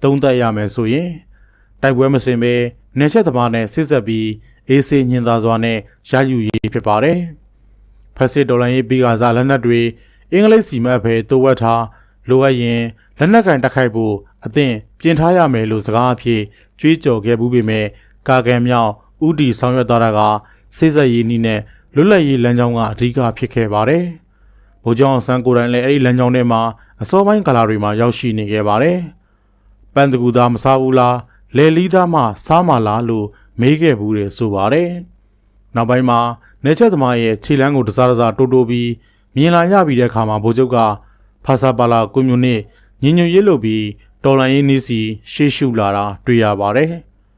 သုံးသပ်ရမယ်ဆိုရင်တိုက်ပွဲမစင်ပဲနေချက်သမားနဲ့စစ်ဆက်ပြီးအေးဆေးညင်သာစွာနဲ့ရယူရေးဖြစ်ပါတယ်။ဖက်စစ်ဒေါ်လာရေးပြီးကစားလက်နက်တွေအင်္ဂလိပ်စီမတ်ဖဲတိုးဝက်ထားလိုအပ်ရင်လက်နက်ကင်တိုက်ခိုက်ဖို့အသင့်ပြင်ထားရမယ်လို့စကားအဖြစ်ကြွေးကြော်ခဲ့မှုပေမဲ့ကာကံမြောက်ဥတီဆောင်ရွက်သွားတာကစစ်ဆက်ရေးနည်းနဲ့လွတ်လပ်ရေးလမ်းကြောင်းကအဓိကဖြစ်ခဲ့ပါတယ်။ဗိုလ်ချုပ်အောင်ဆန်းကိုယ်တိုင်လည်းအဲ့ဒီလမ်းကြောင်းထဲမှာအစောပိုင်းကာလတွေမှာရောက်ရှိနေခဲ့ပါတယ်။ပန်းတကူသားမစားဘူးလားလယ်လီသားမှစားမလားလို့မေးခဲ့ဘူးတယ်ဆိုပါတယ်။နောက်ပိုင်းမှာနေချက်သမားရဲ့ခြေလမ်းကိုတစားတစားတိုးတိုးပြီးမြင်လာရပြီးတဲ့အခါမှာဗိုလ်ချုပ်ကဖာစာပါလာကွန်မြူနစ်ညီညွတ်ရေးလုပ်ပြီးတော်လှန်ရေးနည်းစီရှေ့ရှုလာတာတွေ့ရပါတယ်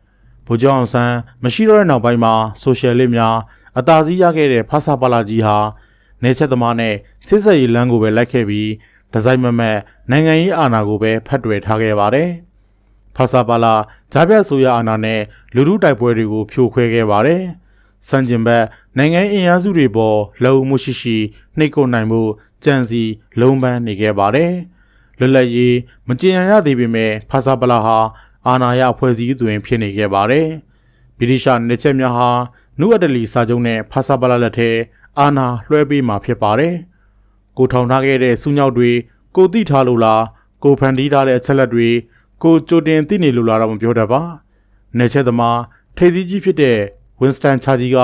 ။ဗိုလ်ချုပ်အောင်ဆန်းမရှိတော့တဲ့နောက်ပိုင်းမှာဆိုရှယ်လစ်များအသာစီးရခဲ့တဲ့ဖာစာပါလာကြီးဟာနေချက်သမားနဲ့စစ်ဆက်ရေးလမ်းကိုပဲလိုက်ခဲ့ပြီးဒီဇိုင်းမမတ်နိုင်ငံရေးအာဏာကိုပဲဖတ်တွယ်ထားခဲ့ပါတယ်။ဖာစာပါလာဂျာပြတ်ဆိုရအာဏာနဲ့လူထုတိုက်ပွဲတွေကိုဖြိုခွဲခဲ့ပါတယ်။စံကျင်ဘက်နိုင်ငံအင်အားစုတွေပေါ်လုံမှုရှိနှိပ်ကွပ်နိုင်မှုကြံစီလုံးပန်းနေခဲ့ပါတယ်။လွတ်လပ်ရေးမကြေညာရသေးပေမဲ့ဖာစာပါလာဟာအာဏာရဖွဲ့စည်းသွင်းဖြစ်နေခဲ့ပါတယ်။ဗြိတိရှနေချက်များဟာနုအတလီစာချုပ်နဲ့ဖာစာပါလာလက်ထဲအာဏာလွှဲပေးမှာဖြစ်ပါတယ်။ကိုထောင်ထားခဲ့တဲ့စုညောက်တွေကိုသိထားလို့လားကိုဖန်တီးထားတဲ့အချက်လက်တွေကိုကြိုတင်သိနေလို့လားတော့မပြောတတ်ပါ။နေချက်သမားထိပ်သီးကြီးဖြစ်တဲ့ဝင်းစတန်ချာကြီးက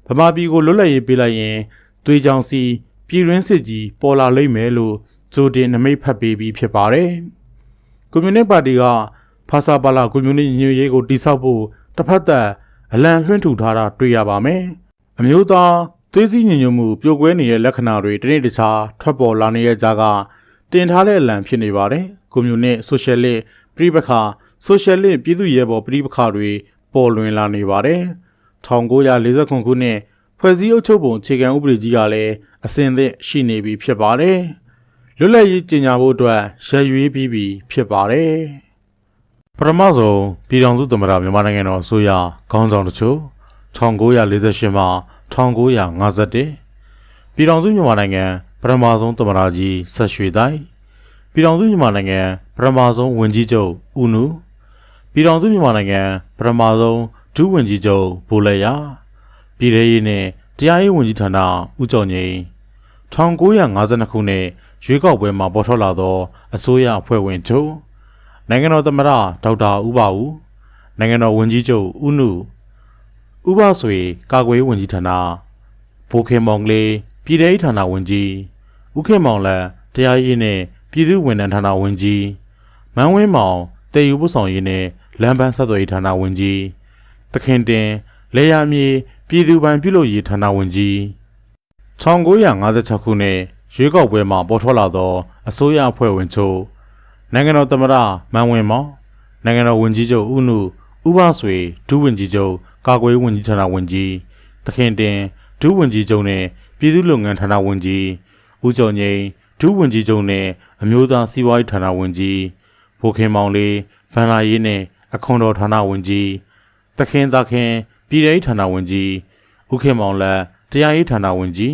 ဗမာပြည်ကိုလွတ်လပ်ရေးပေးလိုက်ရင်သွေးကြောင်စီပြည်တွင်းစစ်ကြီးပေါ်လာလိမ့်မယ်လို့ကြိုတင်နမိတ်ဖတ်ပေးပြီးဖြစ်ပါတယ်။ကွန်မြူနစ်ပါတီကဖာစာပါလာကွန်မြူနစ်ညွှန်ရေးကိုတိစောက်ဖို့တစ်ဖက်သက်အလံလွှင့်ထူထားတာတွေ့ရပါမယ်။အမျိုးသားသွေးစည်းညီညွတ်မှုပြိုကွဲနေတဲ့လက္ခဏာတွေတနေ့တခြားထွက်ပေါ်လာနေတဲ့ကြားကတင်ထားတဲ့အလံဖြစ်နေပါတယ်။ကွန်မြူနစ်ဆိုရှယ်လစ်ပြည်ပခါဆိုရှယ်လစ်ပြည်သူ့ရဲဘော်ပြည်ပခါတွေပေါ်လွင်လာနေပါတယ်။1949ခုနှစ်ဖွဲ့စည်းအုပ်ချုပ်ပုံအခြေခံဥပဒေကြီးကလည်းအစဉ်အသင့်ရှိနေပြီဖြစ်ပါတယ်။လွတ်လပ်ရေးကြေညာဖို့အတွက်ရည်ရွယ်ပြီးပြီဖြစ်ပါတယ်။ပထမဆုံးပြည်ထောင်စုသမ္မတမြန်မာနိုင်ငံတော်အစိုးရခေါင်းဆောင်တချို့1948မှာ1951ပြည်ထောင်စုမြန်မာနိုင်ငံပထမဆုံးသမ္မတကြီးဆက်ရွှေတိုင်းပြည်ထောင်စုမြန်မာနိုင်ငံပထမဆုံးဝန်ကြီးချုပ်ဦးနုပြည်ထောင်စုမြန်မာနိုင်ငံပထမဆုံးဒုဝန်ကြီးချုပ်ဘိုးလက်ရပြည်ထောင်ရေးနဲ့တရားရေးဝန်ကြီးဌာနဦးကျော်ငြိမ်း1952ခုနှစ်ရွေးကောက်ပွဲမှာပေါ်ထွက်လာသောအစိုးရအဖွဲ့ဝင်ချုပ်နိုင်ငံတော်သမ္မတဒေါက်တာဦးပါဦးနိုင်ငံတော်ဝန်ကြီးချုပ်ဦးနုဥပဆွေကာကွယ်ရေးဝန်ကြီးဌာနဘိုးခင်မောင်လေးပြည်ထောင်ရေးဌာနဝန်ကြီးဦးခင်မောင်လက်တရားရေးနဲ့ပြည်သူ့ဝန်ထမ်းဌာနဝန်ကြီးမန်းဝင်းမောင်တည်ယူပို့ဆောင်ရေးနဲ့လမ်းပန်းဆက်သွယ်ရေးဌာနဝန်ကြီးသခင်တင်လေယာမြေပြည်သူ့ပိုင်ပြုလုပ်ရေးဌာနဝန်ကြီး1956ခုနှစ်ရွေးကောက်ပွဲမှာပေါ်ထွက်လာသောအစိုးရအဖွဲ့ဝင်ချုပ်နိုင်ငံတော်သမ္မတမန်းဝင်းမောင်နိုင်ငံတော်ဝန်ကြီးချုပ်ဦးနုဥပဆွေဒုဝန်ကြီးချုပ်ကာကွယ်ရေးဝန်ကြီးဌာနဝန်ကြီးသခင်တင်ဒုဝန်ကြီးချုပ်နဲ့ပြည်သူ့လုပ်ငန်းဌာနဝန်ကြီးဦးကျော်ငြိမ်းဒုဝန်ကြီးချုပ်နဲ့အမျိုးသားစီးပွားရေးဌာနဝန်ကြီးဘိုးခင်မောင်လေးဗန်လာရေးနဲ့အခွန်တော်ဌာနဝန်ကြီးသခင်ပြည်ထောင်ရေးဌာနဝန်ကြီးဦးခင်မောင်လက်တရားရေးဌာနဝန်ကြီး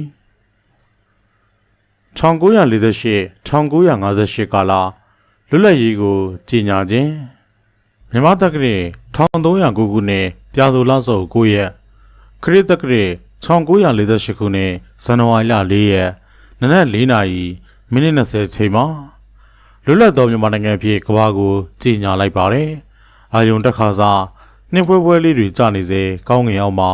1948 1958ကာလလွတ်လပ်ရေးကိုကြီးညာခြင်းမြန်မာတက္ကရာ1309ခုနှစ်ပြာသိုလစုပ်9ရက်ခရစ်တက္ကရာ1948ခုနှစ်ဇန်နဝါရီလ4ရက်နနက်4နာရီမိနစ်20ချိန်မှာလွတ်လပ်သောမြန်မာနိုင်ငံဖြစ်ကမ္ဘာကိုကြီးညာလိုက်ပါတယ်။အာယုံတက်ခါစားနှင်းပွဲလေးတွေကျနေစေကောင်းငင်အောင်မှာ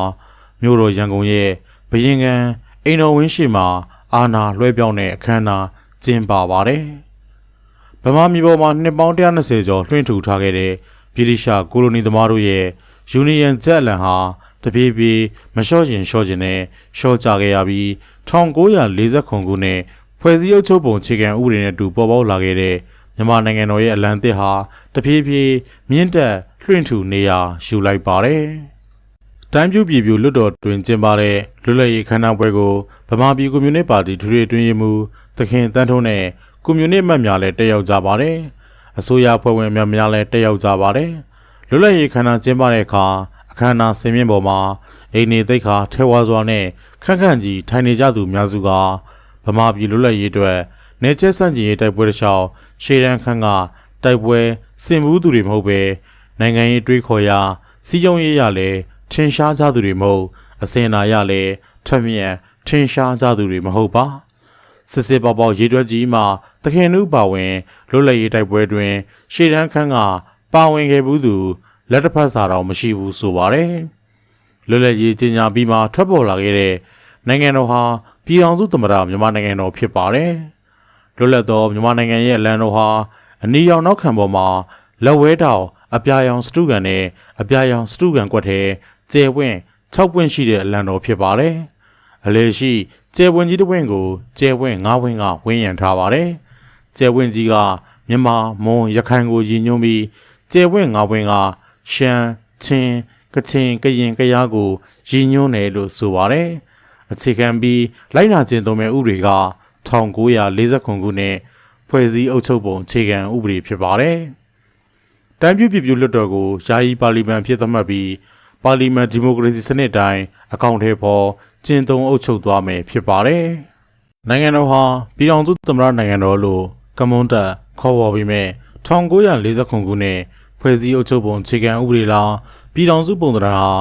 မြို့တော်ရန်ကုန်ရဲ့ဘရင်ကန်အိမ်တော်ဝင်းရှိမှာအာဏာလွှဲပြောင်းတဲ့အခမ်းအနားကျင်းပပါတယ်။ဗမာပြည်ပေါ်မှာနှစ်ပေါင်း120ကျော်လွှင့်ထူထားခဲ့တဲ့ဗြိတိရှကိုလိုနီသမားတို့ရဲ့ယူနီယံဂျက်လန်ဟာတပြေးပြေးမလျှော့ကျင်နဲ့ရှော့ချခဲ့ရပြီး1949ခုနှစ်ဖွဲ့စည်းအုပ်ချုပ်ပုံအခြေခံဥပဒေနဲ့တူပေါ်ပေါက်လာခဲ့တဲ့မြန်မာနိုင်ငံတော်ရဲ့အလံသစ်ဟာတပြေးပြေးမြင့်တက်လွှင့်ထူနေရာယူလိုက်ပါတယ်။တိုင်းပြုပြည်ပြလွတ်တော်တွင်ကျင်းပတဲ့လွတ်လပ်ရေးခမ်းနားပွဲကိုဗမာပြည်ကွန်မြူနစ်ပါတီထွေထွေအတွင်းရေးမှူးသခင်တန်းထုံးနဲ့ကွန်မြူနစ်မှတ်များလည်းတက်ရောက်ကြပါတယ်။အစိုးရဖွဲ့ဝင်များလည်းတက်ရောက်ကြပါတယ်။လွတ်လပ်ရေးခမ်းနားကျင်းပတဲ့အခါအခမ်းအနားဆင်မြင့်ပေါ်မှာအိမ်နေသိက္ခာထဲဝါစွာနဲ့ခန့်ခန့်ကြီးထိုင်နေကြသူများစုကဗမာပြည်လွတ်လပ်ရေးအတွက်နေချက်ဆန့်ကျင်ရေးတိုက်ပွဲတစ်လျှောက်ရှေ့တန်းခန့်က တိုက်ပွဲစင်ဘူးသူတွေမဟုတ်ပဲနိုင်ငံရေးတွေးခေါ်ရာစီးရုံးရေးရလဲထင်ရှားကြသူတွေမဟုတ်အစင်နာရလဲထက်မြက်ထင်ရှားကြသူတွေမဟုတ်ပါစစ်စစ်ပေါပေါရေတွက်ကြီးမှာတခင်နုပါဝင်လွတ်လပ်ရေးတိုက်ပွဲတွင်ရှေ့တန်းခန်းကပါဝင်ခဲ့ဘူးသူလက်တစ်ဖက်စာတော့မရှိဘူးဆိုပါတယ်လွတ်လပ်ရေးကြီးညာပြီးမှထွက်ပေါ်လာခဲ့တဲ့နိုင်ငံတော်ဟာပြည်ထောင်စုသမ္မတမြန်မာနိုင်ငံတော်ဖြစ်ပါတယ်လွတ်လပ်သောမြန်မာနိုင်ငံရဲ့လမ်းတော်ဟာအနီရောင်နောက်ခံပေါ်မှာလက်ဝဲတောင်အပြာရောင်စတုကန်နဲ့အပြာရောင်စတုကန်ကွက်ထဲကျဲပွင့်6ပွင့်ရှိတဲ့အလံတော်ဖြစ်ပါတယ်အလေရှိကျဲပွင့်ကြီးတစ်ပွင့်ကိုကျဲပွင့်9ပွင့်ကဝန်းရံထားပါတယ်ကျဲပွင့်ကြီးကမြန်မာမွန်ရခိုင်ကိုရည်ညွှန်းပြီးကျဲပွင့်9ပွင့်ကရှမ်းချင်းကချင်ကရင်ကယားကိုရည်ညွှန်းတယ်လို့ဆိုပါတယ်အခြေခံပြီးလိုက်နာကျင့်သုံးမဲ့ဥပဒေက1949ခုနှစ်ဖွဲ့စည်းအုပ်ချုပ်ပုံအခြေခံဥပဒေဖြစ်ပါတယ်။တိုင်းပြည်ပြည်လွှတ်တော်ကိုယာယီပါလီမန်ဖြစ်သတ်မှတ်ပြီးပါလီမန်ဒီမိုကရေစီစနစ်တိုင်းအကောင့်ထဲပေါ်ကျင့်သုံးအုပ်ချုပ်သွားမယ်ဖြစ်ပါတယ်။နိုင်ငံတော်ဟာပြည်ထောင်စုသမ္မတနိုင်ငံတော်လို့ကမွန်းတက်ခေါ်ဝေါ်ပြီးမြဲ1940ခုနှစ်ဖွဲ့စည်းအုပ်ချုပ်ပုံအခြေခံဥပဒေလားပြည်ထောင်စုပုံသဏ္ဍာန်ဟာ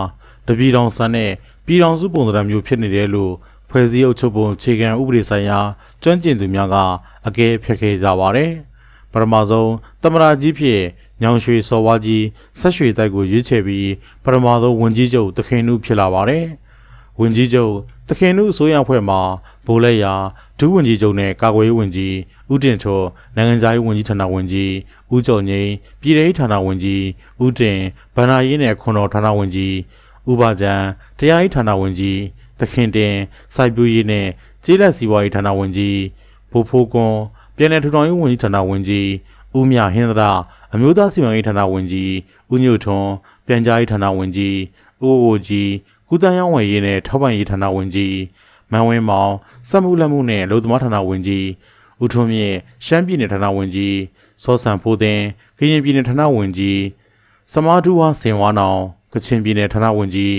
တပြည်ထောင်စံနဲ့ပြည်ထောင်စုပုံသဏ္ဍာန်မျိုးဖြစ်နေတယ်လို့ဖွဲ့စည်းအုပ်ချုပ်ပုံအခြေခံဥပဒေဆိုင်ရာကျွမ်းကျင်သူများကအကဲဖြတ်ခဲ့ကြပါတယ်။ပထမဆုံးသမ္မတကြီးဖြစ်ညောင်ရွှေစော်ဝါကြီးဆက်ရွှေတိုက်ကိုရွေးချယ်ပြီးပထမဆုံးဝန်ကြီးချုပ်တခင်နုဖြစ်လာပါတယ်။ဝန်ကြီးချုပ်တခင်နုအစိုးရအဖွဲ့မှာဗိုလ်လက်ရာဒုဝန်ကြီးချုပ်နဲ့ကာကွယ်ရေးဝန်ကြီးဦးတင်ထွန်းနိုင်ငံခြားရေးဝန်ကြီးဌာနဝန်ကြီးဦးကျော်ငိမ့်ပြည်ထောင်ဌာနဝန်ကြီးဦးတင်ဗန္ဒာရေးနဲ့ခွန်တော်ဌာနဝန်ကြီးဦးပါကျန်တရားရေးဌာနဝန်ကြီးသခင်တင်စိုက်ပျိုးရေးနဲ့ကျေးလက်စီးပွားရေးဌာနဝန်ကြီးဘိုးဖိုးကွန်ပြည်내ထူထောင်ရေးဝန်ကြီးဌာနဝန်ကြီးဦးမြဟင်းသရအမျိုးသားစီမံရေးဌာနဝန်ကြီးဦးညိုထွန်းပြန်ကြားရေးဌာနဝန်ကြီးဦးအိုကြီးကုသရေးဝန်ကြီးနဲ့ထောက်ပံ့ရေးဌာနဝန်ကြီးမန်ဝင်းမောင်စက်မှုလက်မှုနဲ့လူသမားဌာနဝန်ကြီးဦးထွန်းမြင့်ရှမ်းပြည်နယ်ဌာနဝန်ကြီးစောစံဖိုးသိန်းကရင်ပြည်နယ်ဌာနဝန်ကြီးစမားတူဝါစင်ဝါနောင်ကချင်ပြည်နယ်ဌာနဝန်ကြီး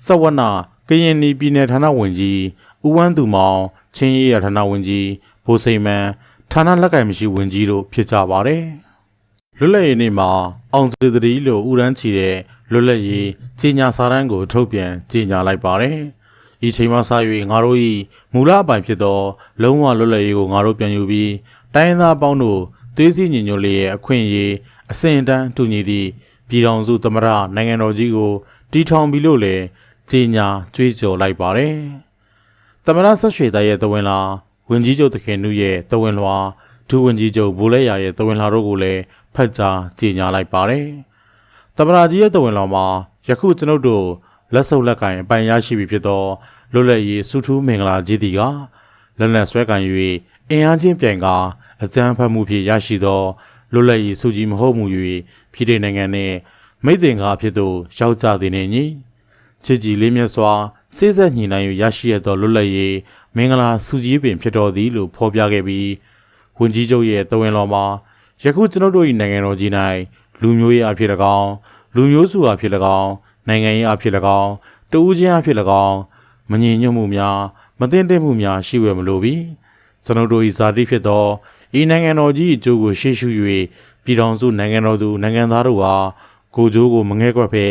စဝနကရင်ပြည်နယ်ဌာနဝန်ကြီးဦးဝမ်းသူမောင်ချင်းရေးရဌာနဝန်ကြီးဘိုးစိန်မန်ဌာနလက်ကင်မရှိဝန်ကြီးတို့ဖြစ်ကြပါတယ်လွတ်လပ်ရေးနေ့မှာအောင်စေတရီလို့ဥရန်ချီတဲ့လွတ်လပ်ရေးကြီးညာစာတမ်းကိုထုတ်ပြန်ကြီးညာလိုက်ပါတယ်ဤချိန်မှစ၍ငါတို့၏မူလအပိုင်ဖြစ်သောလုံးဝလွတ်လပ်ရေးကိုငါတို့ပြန်ယူပြီးတိုင်းရင်းသားပေါင်းတို့သွေးစည်းညီညွတ်လျက်အခွင့်အရေးအစဉ်အတန်းတူညီသည့်ပြည်ထောင်စုသမ္မတနိုင်ငံတော်ကြီးကိုတည်ထောင်ပြီးလို့လည်းကြီးညာကြွေးကြော်လိုက်ပါတယ်သမ္မတဆက်ရွှေတိုက်ရဲ့တဝင်လာဝန်ကြီးချုပ်တခင်နုရဲ့တဝင်လွှာဒုဝန်ကြီးချုပ်ဘိုးလက်ရာရဲ့တဝင်လာတို့ကိုလည်းဖတ်ကြားကြီးညာလိုက်ပါတယ်သမ္မတကြီးရဲ့တဝင်လာမှာယခုကျွန်ုပ်တို့လက်စုပ်လက်ကင်အပိုင်ရရှိပြီဖြစ်သောလွတ်လပ်ရေးစုထူးမင်္ဂလာကြီးသည်ကလက်နက်ဆွဲကင်၍အင်အားချင်းပြိုင်ကအကြမ်းဖက်မှုဖြင့်ရရှိသောလွတ်လပ်ရေးစုကြီးမဟုတ်မှု၍ပြည်ထောင်နိုင်ငံနှင့်မိတ်တင်ကားဖြစ်သို့ရောက်ကြသည်နှင့်ညီချစ်ကြည်လေးမြတ်စွာစိစက်ညီနိုင်၍ရရှိရသောလွတ်လပ်ရေးမင်္ဂလာစုကြီးပင်ဖြစ်တော်သည်လို့ဖော်ပြခဲ့ပြီးဝန်ကြီးချုပ်ရဲ့တဝင်တော်မှာယခုကျွန်ုပ်တို့၏နိုင်ငံတော်ကြီး၌လူမျိုးရေးအဖြစ်၎င်းလူမျိုးစုအဖြစ်၎င်းနိုင်ငံရေးအဖြစ်၎င်းတဦးချင်းအဖြစ်၎င်းမငြိမ်ညွတ်မှုများမသိတဲ့မှုများရှိဝဲမလိုပြီကျွန်ုပ်တို့၏ဇာတိဖြစ်သောဤနိုင်ငံတော်ကြီးအကျိုးကိုရှေ့ရှု၍ပြည်ထောင်စုနိုင်ငံတော်သူနိုင်ငံသားတို့ဟာကိုကျိုးကိုမငဲကွက်ဖဲ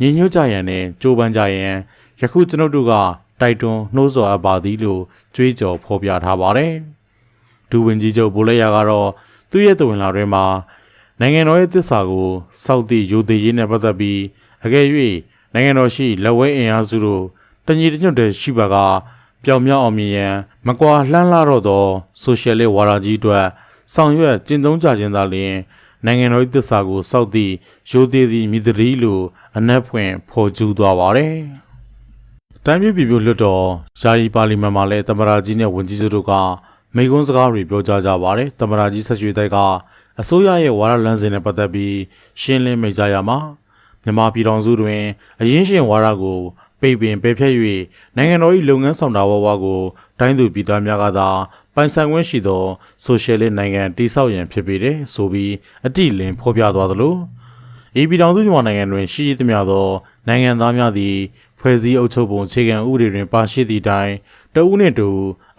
ညီညွတ်ကြရန်နဲ့ကြိုးပမ်းကြရန်ယခုကျွန်ုပ်တို့ကတိုက်တွန်းနှိုးဆော်အပ်ပါသည်လို့ကြွေးကြော်ဖော်ပြထားပါတယ်ဒုဝန်ကြီးချုပ်ဘိုးလက်ရကတော့သူ့ရဲ့တဝင်လာတွေမှာနိုင်ငံတော်ရဲ့သစ္စာကိုစောင့်တည်ယူတည်ရေးနဲ့ပတ်သက်ပြီးအကယ်၍နိုင်ငံတော်ရှိလက်ဝဲအင်အားစုတို့တညီတညွတ်တဲ့ရှိပါကပျောင်မြောက်အောင်မြင်ရန်မကွာလှမ်းလာတော့သောဆိုရှယ်လစ်ဝါဒကြီးအတွက်ဆောင်ရွက်ကျင့်သုံးကြခြင်းသာလျှင်နိုင်ငံတော်၏သစ္စာကိုစောင့်တည်ယူတည်သည့်မြည်တည်းလို့အနက်ဖွင့်ဖော်ကျူးသွားပါတယ်တိုင်းပြည်လွှတ်တော်ယာယီပါလီမန်မှာလည်းသမ္မတကြီးနဲ့ဝန်ကြီးချုပ်တို့ကမိန့်ခွန်းစကားတွေပြောကြားကြပါတယ်သမ္မတကြီးဆက်ရွှေတိုက်ကအစိုးရရဲ့ဝါဒလမ်းစဉ်နဲ့ပတ်သက်ပြီးရှင်းလင်းမိန့်ကြားရမှာမြန်မာပြည်ထောင်စုတွင်အရင်းရှင်ဝါဒကိုပိတ်ပင်ပယ်ဖျက်၍နိုင်ငံတော်၏လုပ်ငန်းဆောင်တာဝါကိုတိုင်းသူပြည်သားများကသာပိုင်ဆိုင်ခွင့်ရှိသောဆိုရှယ်လစ်နိုင်ငံတည်ဆောက်ရန်ဖြစ်ပေတယ်ဆိုပြီးအတိအလင်းဖော်ပြသွားသလိုဤပြည်ထောင်စုမြန်မာနိုင်ငံတွင်ရှိရှိသမျှသောနိုင်ငံသားများသည်ဖွဲ့စည်းအုပ်ချုပ်ပုံအခြေခံဥပဒေတွင်ပါရှိသည့်အတိုင်း တဦးနဲ့တူ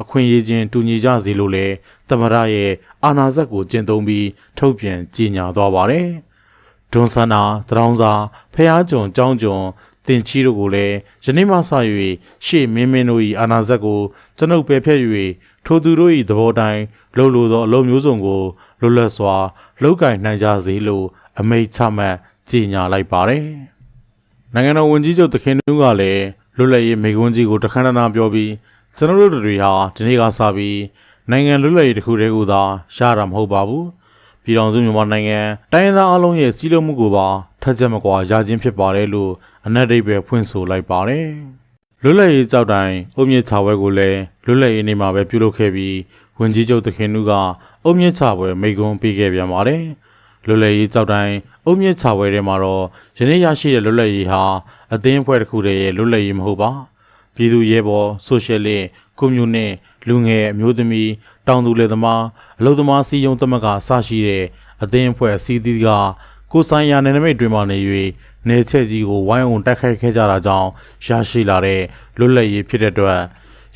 အခွင့်အရေးချင်းတူညီကြစေလို့လေသမရရဲ့အာဏာစက်ကိုကျင့်သုံးပြီးထုတ်ပြန်ကြေညာသွားပါတယ်။ဒွန်ဆန္နာတရောင်းစာဖျားကျွန်ကြောင်းကျွန်တင်ချီတို့ကိုလည်းယနေ့မှစ၍ရှေ့မင်းတို့၏အာဏာစက်ကိုကျွန်ုပ်ပယ်ဖျက်၍ထိုသူတို့၏သဘောတိုင်းလှုပ်လို့သောအလုံးမျိုးစုံကိုလွတ်လပ်စွာလုပ်ကိုင်နိုင်ကြစေလို့အမိန့်ချမှတ်ကြေညာလိုက်ပါတယ်။နိုင်ငံတော်ဝန်ကြီးချုပ်သခင်တို့ကလည်းလွတ်လပ်ရေးမိန့်ခွန်းကြီးကိုတခဏခဏပြောပြီးကျွန်တော်တို့တွေဟာဒီနေ့ကစပြီးနိုင်ငံလွတ်လပ်ရေးတစ်ခုတည်းကိုသာရှားတာမဟုတ်ပါဘူး။ပြည်ထောင်စုမြန်မာနိုင်ငံတိုင်းရင်းသားအလုံးရဲ့စည်းလုံးမှုကိုပါထက်ချက်မကွာရခြင်းဖြစ်ပါတယ်လို့အနက်ဒိတ်ပဲဖွင့်ဆိုလိုက်ပါတယ်။လွတ်လပ်ရေးကြောက်တိုင်အုံမြင့်ချပွဲကိုလည်းလွတ်လပ်ရေးနေ့မှာပဲပြုလုပ်ခဲ့ပြီးဝန်ကြီးချုပ်သခင်တို့ကအုံမြင့်ချပွဲမိန့်ခွန်းပေးခဲ့ပြန်ပါတယ်။လွတ်လပ်ရေးကြောက်တိုင်အုံမြင့်ချပွဲထဲမှာတော့ယနေ့ရရှိတဲ့လွတ်လပ်ရေးဟာအသင်းအဖွဲ့တစ်ခုတည်းရဲ့လွတ်လပ်ရေးမဟုတ်ပါ။ပြည်သူရဲဘော်ဆိုရှယ်လစ်ကွန်မြူနစ်လူငယ်အမျိုးသမီးတောင်သူလယ်သမားအလုပ်သမားစီယုံသမဂ္ဂအစရှိတဲ့အသင်းအဖွဲ့အစည်းသီးကကိုဆိုင်ရာနယ်နိမိတ်တွင်မှနေ၍နေချက်ကြီးကိုဝိုင်းဝန်းတိုက်ခိုက်ခဲ့ကြတာကြောင့်ရရှိလာတဲ့လွတ်လပ်ရေးဖြစ်တဲ့အတွက်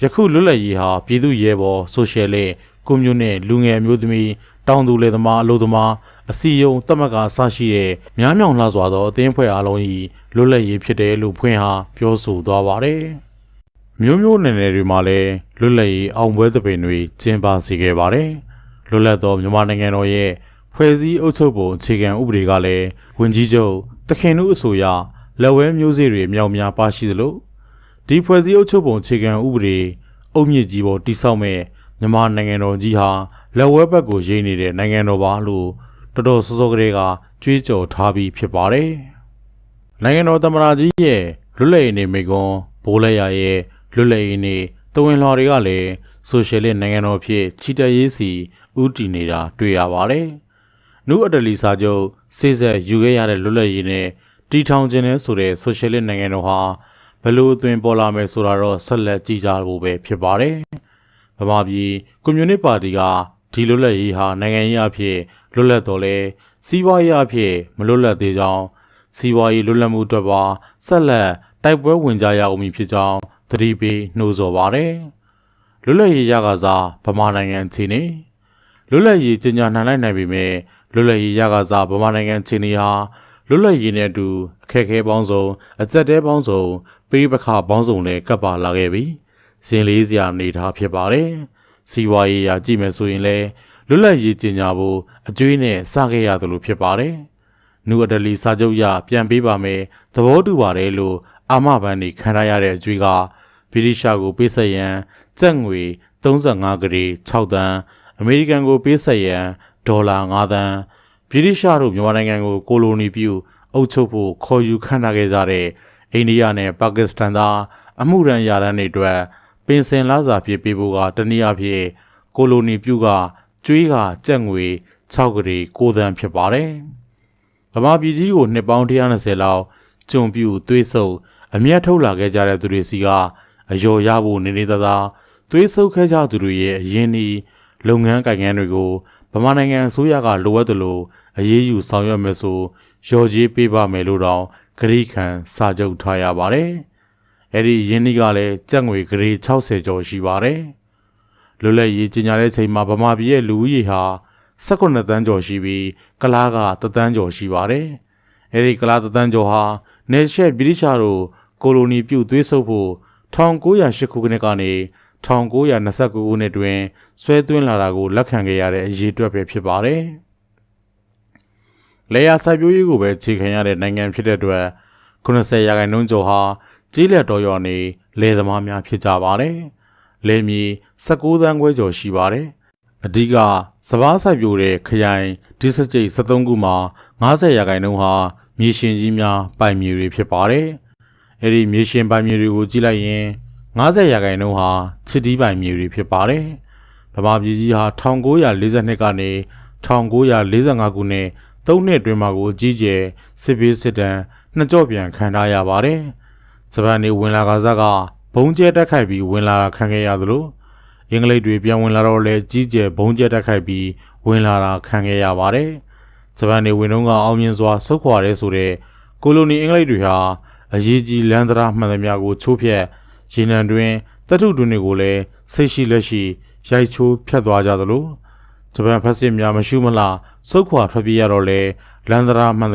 ယခုလွတ်လပ်ရေးဟာပြည်သူရဲဘော်ဆိုရှယ်လစ်ကွန်မြူနစ်လူငယ်အမျိုးသမီးတောင်သူလယ်သမားအလုပ်သမားအစည်းအရုံးသမဂ္ဂအစရှိတဲ့များမြောင်လှစွာသောအသင်းအဖွဲ့အလုံး၏လွတ်လပ်ရေးဖြစ်တယ်လို့ဖွင့်ဟာပြောဆိုသွားပါတယ်။မျိုးမျိုးနယ်နယ်တွေမှာလည်းလွတ်လပ်ရေးအောင်ပွဲသဘင်တွေကျင်းပစေခဲ့ပါတယ်။လွတ်လပ်သောမြန်မာနိုင်ငံတော်ရဲ့ဖွဲ့စည်းအုပ်ချုပ်ပုံအခြေခံဥပဒေကလည်းဝန်ကြီးချုပ်တခင်တို့အဆိုအရလက်ဝဲမျိုးစေ့တွေမြောက်များပါရှိသလိုဒီဖွဲ့စည်းအုပ်ချုပ်ပုံအခြေခံဥပဒေအုပ်မြစ်ကြီးပေါ်တိစောက်မဲ့မြန်မာနိုင်ငံတော်ကြီးဟာလက်ဝဲဘက်ကိုရိမ့်နေတဲ့နိုင်ငံတော်ပါလို့တော်တော်စောစောကလေးကကြွေးကြော်ထားပြီးဖြစ်ပါတယ်။နိုင်ငံတော်သမ္မတကြီးရဲ့လွတ်လပ်ရေးနေ့မိန့်ခွန်းဘိုးလက်ရရဲ့လွတ်လပ်ရေးနေ့တဝင်လှော်တွေကလည်းဆိုရှယ်လစ်နိုင်ငံတော်ဖြစ်ချီတက်ရေးစီဥတီနေတာတွေ့ရပါတယ်။နုအတလီစာချုပ်စေဆက်ယူခဲ့ရတဲ့လွတ်လပ်ရေးနဲ့တီထောင်ခြင်းနဲ့ဆိုတဲ့ဆိုရှယ်လစ်နိုင်ငံတော်ဟာဘလို့အသွင်ပေါ်လာမယ်ဆိုတာတော့ဆက်လက်ကြည့်ကြဖို့ပဲဖြစ်ပါတယ်။ဗမာပြည်ကွန်မြူနစ်ပါတီကဒီလွတ်လပ်ရေးဟာနိုင်ငံရေးအဖြစ်လွတ်လပ်တော်လဲစီးပွားရေးအဖြစ်မလွတ်လပ်သေးကြောင်းစီးပွားရေးလွတ်လပ်မှုအတွက်ပါဆက်လက်တိုက်ပွဲဝင်ကြရအောင်ဖြစ်ကြောင်းသတိပေးနှိုးဆော်ပါတယ်။လွတ်လပ်ရေးရကစားဗမာနိုင်ငံအခြေအနေလွတ်လပ်ရေးကြီးညာနိုင်နိုင်ပေမဲ့လွတ်လပ်ရေးရကစားဗမာနိုင်ငံအခြေအနေဟာလွတ်လပ်ရေးနဲ့အတူအခက်အခဲပေါင်းစုံအကျက်တဲပေါင်းစုံပြည်ပခါပေါင်းစုံလည်းကပ်ပါလာခဲ့ပြီးဇင်လေးစရာအနေထားဖြစ်ပါတယ်။စီးပွားရေးရာကြည့်မယ်ဆိုရင်လည်းလွတ်လပ်ရေးကြီးညာဖို့အကျွေးနဲ့စခဲ့ရသလိုဖြစ်ပါတယ်။နူအဒလီစာချုပ်ရပြန်ပေးပါမယ်သဘောတူပါတယ်လို့အာမဘန်တွေခံထားရတဲ့အကျွေးကဗြိတိရှားကိုပေးဆက်ရန်ကျပ်ငွေ35ကရေ6တန်းအမေရိကန်ကိုပေးဆက်ရန်ဒေါ်လာ5တန်းဗြိတိရှားတို့မြန်မာနိုင်ငံကိုကိုလိုနီပြုအုပ်ချုပ်ဖို့ခေါ်ယူခန့်ထားခဲ့ကြတဲ့အိန္ဒိယနဲ့ပါကစ္စတန်သားအမှုရန်ယာရန်တွေအတွက်ပင်စင်လာစာဖြစ်ပေးဖို့ကတနည်းအားဖြင့်ကိုလိုနီပြုကကျွေးကကျပ်ငွေ6ကရေ9တန်းဖြစ်ပါတယ်။ဗမာပြည်ကြီးကိုနှစ်ပေါင်း120လောက်ကျုံပြူသွေးဆုပ်အမျက်ထုတ်လာခဲ့ကြတဲ့သူတွေစီကအယော်ရဖို့နေနေသာသာသွေးဆုပ်ခဲ့ကြသူတွေရဲ့အရင်းဤလုပ်ငန်းကိုင်ငန်းတွေကိုဗမာနိုင်ငံအစိုးရကလိုအပ်သလိုအရေးယူဆောင်ရွက်မယ်ဆိုရော်ကြီးပေးပါမယ်လို့တော့ဂရိခံစာချုပ်ထားရပါတယ်။အဲ့ဒီရင်းနှီးကလည်းကျပ်ငွေဂရေ60ကျော်ရှိပါတယ်။လွတ်လပ်ရေးကြီးညာတဲ့ချိန်မှာဗမာပြည်ရဲ့လူဦးရေဟာ18တန်းကျော်ရှိပြီးကလားက3တန်းကျော်ရှိပါတယ်။အဲ့ဒီကလား3တန်းကျော်ဟာနေချက်ဗြိတိရှားတို့ကိုလိုနီပြုသွေးဆုပ်ဖို့1908ခုနှစ်ကနေ1929ခုနှစ်တွင်ဆွဲသွင်းလာတာကိုလက်ခံခဲ့ရတဲ့အရေးအတွက်ပဲဖြစ်ပါတယ်။လေယာစိုက်ပျိုးရေးကိုပဲခြေခံရတဲ့နိုင်ငံဖြစ်တဲ့အတွက်90ရာခိုင်နှုန်းကျော်ဟာကြီးလက်တော်ရော်နေလယ်သမားများဖြစ်ကြပါတယ်။လယ်မြေ19သန်းခွဲကျော်ရှိပါတယ်။အဓိကစပါးစိုက်ပျိုးတဲ့ခရိုင်ဒီစကြိတ်73ခုမှာ90ရာခိုင်နှုန်းဟာမြေရှင်ကြီးများပိုင်မြေတွေဖြစ်ပါတယ်။အဲဒီမြေရှင်ပိုင်မြေတွေကိုကြည့်လိုက်ရင်90ရာခိုင်နှုန်းဟာချစ်တီးပိုင်မြေတွေဖြစ်ပါတယ်။ဗမာပြည်ကြီးဟာ1942ကနေ1945ခုနှစ်3နှစ်အတွင်းမှာကိုကြီးကျယ်စစ်ပေးစစ်တမ်းနှစ်ကြော့ပြန်ခံထားရပါတယ်။ဂျပန်နေဝင်လာကစားကဘုံကျဲတက်ခိုက်ပြီးဝင်လာတာခံခဲ့ရသလိုအင်္ဂလိပ်တွေပြန်ဝင်လာတော့လဲကြီးကျယ်ဘုံကျဲတက်ခိုက်ပြီးဝင်လာတာခံခဲ့ရပါတယ်။ဂျပန်နေဝင်တော့ကအောင်မြင်စွာဆုတ်ခွာရဲဆိုတဲ့ကိုလိုနီအင်္ဂလိပ်တွေဟာအရေးကြီးလန်ဒရာမှန်သမျှကိုချိုးဖျက်ရေနံတွင် တပ်ထုတွင်တွေကိုလည်းစိတ်ရှိလက်ရှိရိုက်ချိုးဖျက်သွားကြသလိုဂျပန်ဖက်စစ်များမရှုမလားစုတ်ခွာထွက်ပြေးရတော့လဲလန်ဒရာမှန်